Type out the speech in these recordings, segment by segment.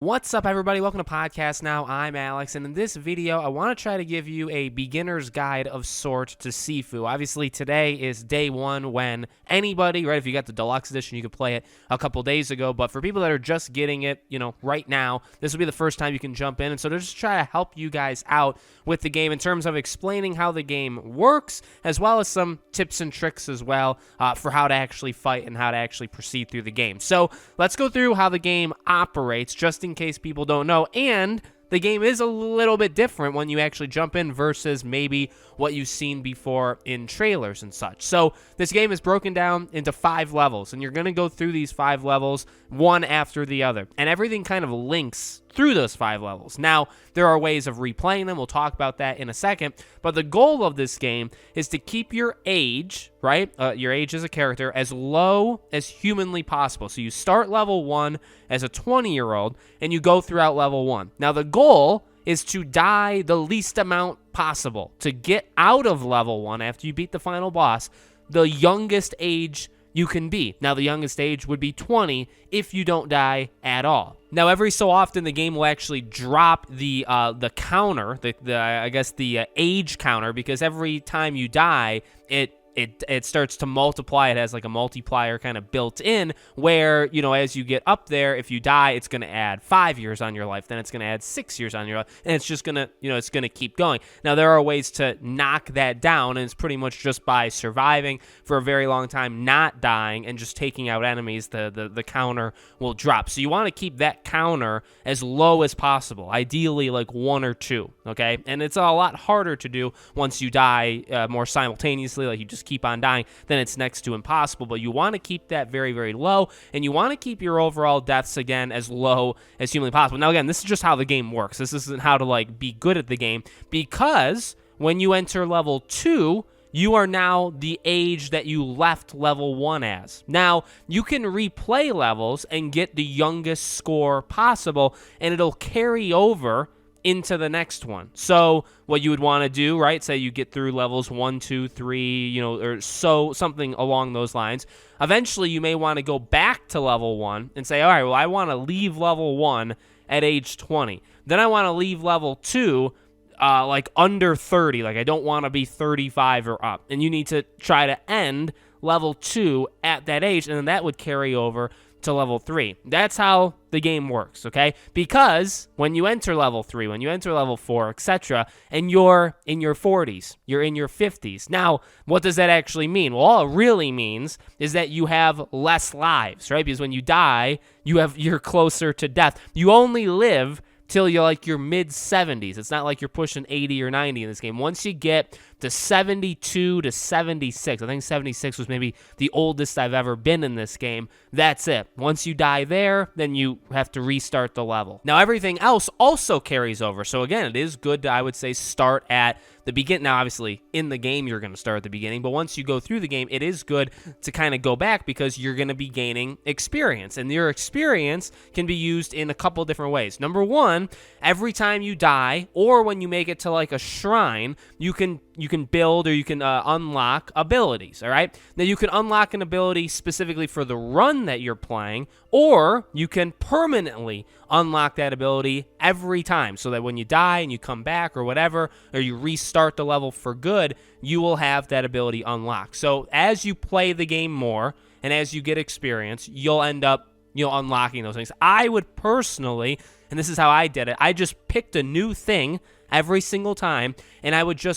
What's up, everybody? Welcome to Podcast Now. I'm Alex, and in this video, I want to try to give you a beginner's guide of sorts to Sifu. Obviously, today is day one when anybody, right, if you got the deluxe edition, you could play it a couple days ago, but for people that are just getting it, right now, this will be the first time you can jump in, and so to just try to help you guys out with the game in terms of explaining how the game works, as well as some tips and tricks as well for how to actually fight and how to actually proceed through the game. So let's go through how the game operates, just in case people don't know, and the game is a little bit different when you actually jump in versus maybe what you've seen before in trailers and such. So this game is broken down into 5 levels, and you're going to go through these 5 levels one after the other, and everything kind of links through those 5 levels. Now, there are ways of replaying them. We'll talk about that in a second, but the goal of this game is to keep your age, right, your age as a character, as low as humanly possible. So you start level 1 as a 20-year-old, and you go throughout level 1. Now, the goal is to die the least amount possible, to get out of level 1 after you beat the final boss, the youngest age you can be. Now, the youngest age would be 20 if you don't die at all. Now, every so often, the game will actually drop the counter, the age counter, because every time you die, it starts to multiply. It has like a multiplier kind of built in where, as you get up there, if you die, it's going to add 5 years on your life. Then it's going to add 6 years on your life. And it's just going to, it's going to keep going. Now, there are ways to knock that down, and it's pretty much just by surviving for a very long time, not dying, and just taking out enemies, the counter will drop. So you want to keep that counter as low as possible, ideally like 1 or 2, okay? And it's a lot harder to do once you die more simultaneously, like you just keep on dying, then it's next to impossible. But you want to keep that very, very low, and you want to keep your overall deaths again as low as humanly possible. Now, again, this is just how the game works. This isn't how to be good at the game, because when you enter level 2, you are now the age that you left level 1 as. Now, you can replay levels and get the youngest score possible, and it'll carry over into the next one. So what you would want to do, right, say you get through levels 1, 2, 3, or so, something along those lines. Eventually, you may want to go back to level 1 and say, all right, well, I want to leave level 1 at age 20. Then I want to leave level 2 under 30. Like, I don't want to be 35 or up. And you need to try to end level 2 at that age, and then that would carry over to level 3. That's how the game works, okay? Because when you enter level 3, when you enter level 4, etc., and you're in your 40s, you're in your 50s. Now, what does that actually mean? Well, all it really means is that you have less lives, right? Because when you die, you're closer to death. You only live till you're your mid-70s. It's not like you're pushing 80 or 90 in this game. Once you get to 72 to 76, I think 76 was maybe the oldest I've ever been in this game, that's it. Once you die there, then you have to restart the level. Now, everything else also carries over. So again, it is good to, I would say, start at the beginning. Now, obviously, in the game, you're going to start at the beginning, but once you go through the game, it is good to kind of go back, because you're going to be gaining experience, and your experience can be used in a couple different ways. Number one, every time you die, or when you make it to a shrine, you can build, or you can unlock abilities, all right? Now, you can unlock an ability specifically for the run that you're playing, or you can permanently unlock that ability every time, so that when you die and you come back or whatever, or you restart the level for good, you will have that ability unlocked. So as you play the game more, and as you get experience, you'll end up unlocking those things. I would personally, and this is how I did it, I just picked a new thing every single time, and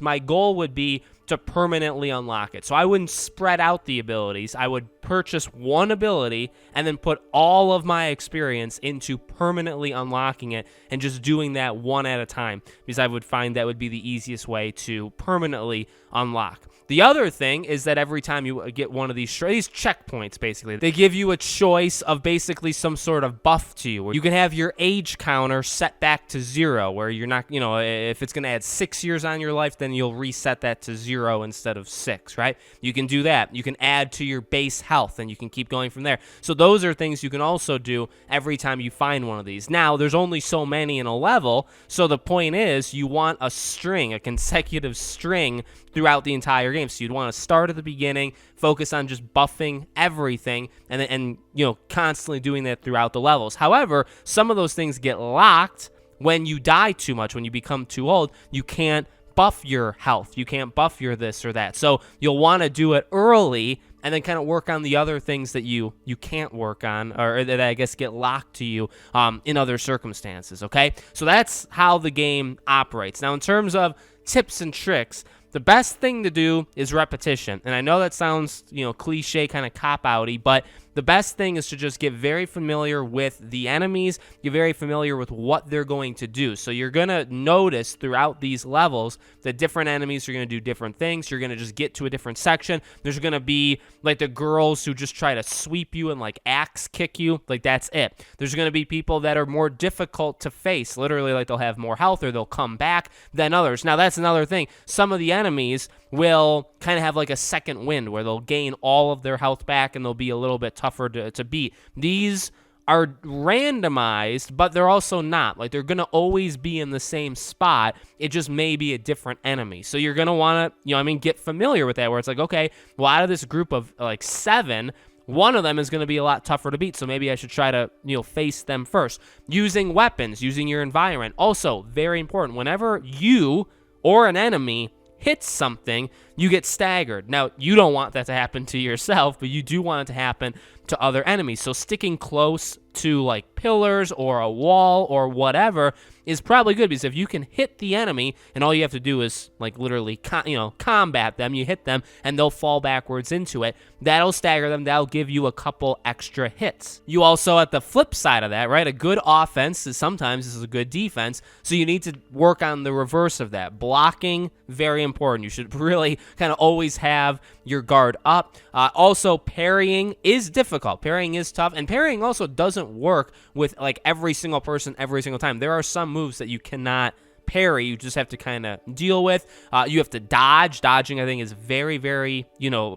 my goal would be to permanently unlock it. So I wouldn't spread out the abilities. I would purchase one ability and then put all of my experience into permanently unlocking it, and just doing that one at a time, because I would find that would be the easiest way to permanently unlock. The other thing is that every time you get one of these checkpoints, basically, they give you a choice of basically some sort of buff to you, where you can have your age counter set back to 0, where you're not, if it's going to add 6 years on your life, then you'll reset that to 0 instead of 6, right? You can do that. You can add to your base health, and you can keep going from there. So those are things you can also do every time you find one of these. Now, there's only so many in a level, so the point is you want a consecutive string throughout the entire game. So you'd want to start at the beginning, focus on just buffing everything, and constantly doing that throughout the levels. However, some of those things get locked when you die too much, when you become too old. You can't buff your health. You can't buff your this or that. So you'll want to do it early and then kind of work on the other things that you can't work on, or that I guess get locked to you in other circumstances, okay? So that's how the game operates. Now, in terms of tips and tricks, the best thing to do is repetition. And I know that sounds, cliche, kind of cop-outy, but the best thing is to just get very familiar with the enemies, get very familiar with what they're going to do. So you're going to notice throughout these levels that different enemies are going to do different things. You're going to just get to a different section. There's going to be like the girls who just try to sweep you and like axe kick you. Like that's it. There's going to be people that are more difficult to face. Literally, like they'll have more health or they'll come back than others. Now that's another thing. Some of the enemies will kind of have like a second wind where they'll gain all of their health back and they'll be a little bit tougher to beat. These are randomized, but they're also not. Like they're going to always be in the same spot. It just may be a different enemy. So you're going to want to, get familiar with that, where it's like, okay, well, out of this group of like 7, one of them is going to be a lot tougher to beat, so maybe I should try to, face them first. Using weapons, using your environment. Also, very important, whenever you or an enemy hits something, you get staggered. Now, you don't want that to happen to yourself, but you do want it to happen to other enemies. So sticking close to like pillars or a wall or whatever is probably good, because if you can hit the enemy and all you have to do is like literally combat them, you hit them and they'll fall backwards into it, that'll stagger them, that'll give you a couple extra hits. You also, at the flip side of that, right, a good offense is sometimes a good defense, so you need to work on the reverse of that. Blocking, very important. You should really kind of always have your guard up. Also, parrying is difficult. Parrying is tough, and parrying also doesn't work with like every single person every single time. There are some moves that you cannot parry. You just have to kind of deal with. You have to dodge. Dodging, I think, is very, very,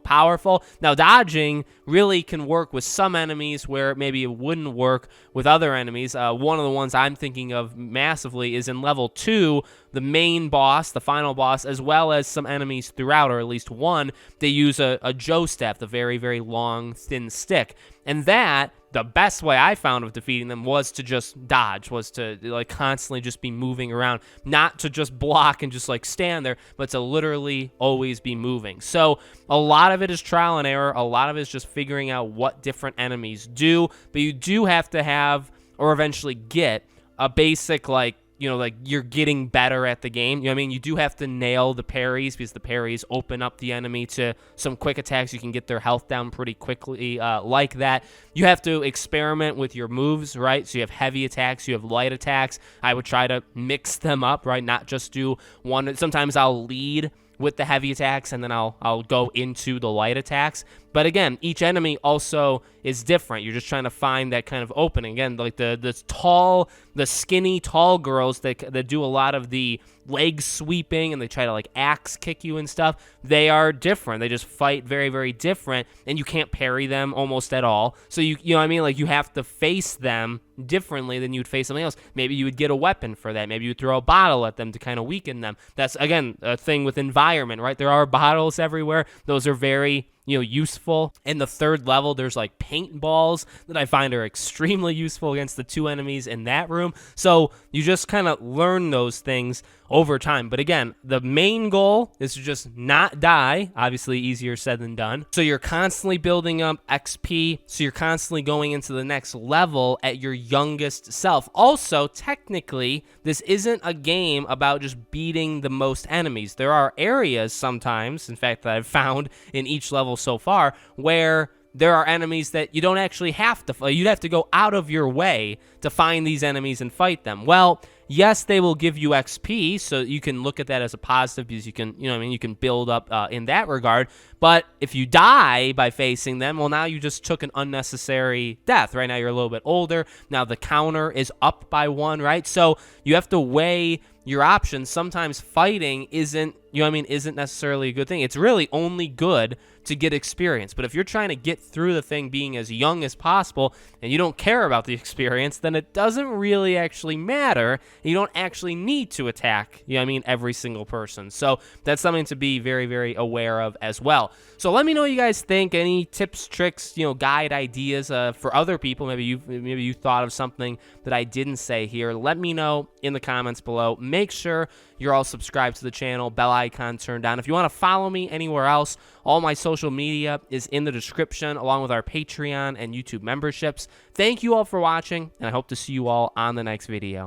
powerful. Now, dodging really can work with some enemies where maybe it wouldn't work with other enemies. One of the ones I'm thinking of massively is in level 2, the main boss, the final boss, as well as some enemies throughout, or at least one. They use a Joe staff, the very, very long, thin stick. And that, the best way I found of defeating them was to just dodge, was to like constantly just be moving around, not to just block and just like stand there, but to literally always be moving. So a lot of it is trial and error. A lot of it is just figuring out what different enemies do, but you do have to have, or eventually get, a basic like you're getting better at the game. You do have to nail the parries, because the parries open up the enemy to some quick attacks. You can get their health down pretty quickly like that. You have to experiment with your moves, right? So you have heavy attacks, you have light attacks. I would try to mix them up, right? Not just do one. Sometimes I'll lead with the heavy attacks and then I'll go into the light attacks. But again, each enemy also is different. You're just trying to find that kind of opening. Again, like the skinny tall girls that do a lot of the leg sweeping and they try to like axe kick you and stuff, they are different. They just fight very, very different, and you can't parry them almost at all. So you have to face them differently than you'd face something else. Maybe you would get a weapon for that. Maybe you would throw a bottle at them to kind of weaken them. That's, again, a thing with environment, right? There are bottles everywhere. Those are very useful. In the 3rd level, there's like paintballs that I find are extremely useful against the 2 enemies in that room. So you just kind of learn those things over time. But again, the main goal is to just not die. Obviously, easier said than done. So you're constantly building up XP. So you're constantly going into the next level at your youngest self. Also, technically, this isn't a game about just beating the most enemies. There are areas sometimes, in fact, that I've found in each level so far, where there are enemies that you don't actually have to fight. You'd have to go out of your way to find these enemies and fight them. Well, yes, they will give you XP, so you can look at that as a positive, because you can, you can build up in that regard. But if you die by facing them, well, now you just took an unnecessary death. Right now, you're a little bit older. Now the counter is up by 1, right? So you have to weigh your options. Sometimes fighting isn't, you know what I mean, isn't necessarily a good thing. It's really only good to get experience. But if you're trying to get through the thing being as young as possible and you don't care about the experience, then it doesn't really actually matter. You don't actually need to attack, you know what I mean, every single person. So that's something to be very, very aware of as well. So let me know what you guys think. Any tips, tricks, you know, guide ideas for other people. Maybe you thought of something that I didn't say here. Let me know in the comments below. Make sure you're all subscribed to the channel, bell icon turned on. If you want to follow me anywhere else, all my social media is in the description, along with our Patreon and YouTube memberships. Thank you all for watching, and I hope to see you all on the next video.